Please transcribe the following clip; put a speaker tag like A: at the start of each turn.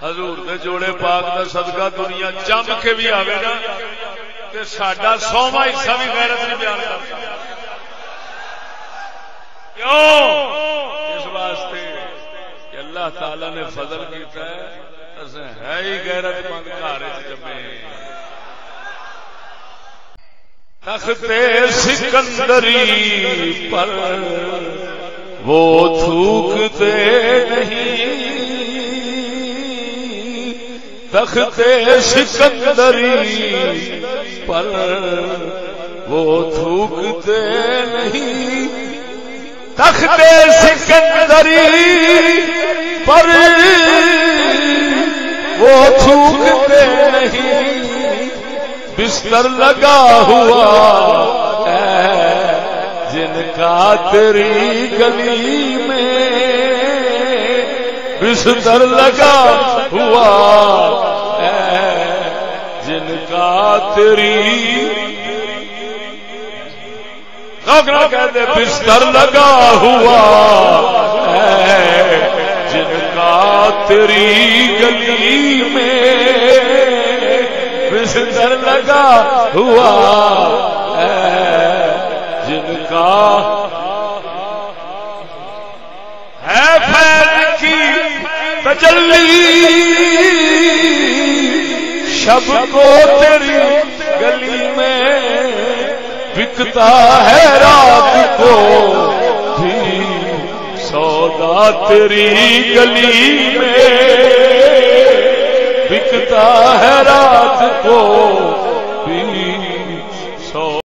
A: حضور دے جوڑے پاک دا صدقہ دنیا جم کے بھی آوے نا تے ساڈا 100واں حصہ بھی غیرت نہیں بیان کر سکتا. کیوں؟ اس واسطے کہ اللہ تعالی نے فضل کیتا ہے اسیں ہے ہی غیرت مند گھر وچ جمے. تخت سکندری پر وہ تھوکتے نہیں، تخت سکندری پر وہ تھوکتے نہیں، تخت سکندری پر وہ تھوکتے نہیں، بستر لگا ہوا ہے جن کا تیری گلی میں، بستر لگا ہوا ہے جن کا تیری کہتے بستر لگا ہوا ہے جن کا تیری گلی میں، بستر لگا ہوا ہے جن کا ہے فیض کی تجلی، شب کو تیری گلی میں بکتا ہے رات کو بھی سودا تیری گلی میں، بکتا ہے رات کو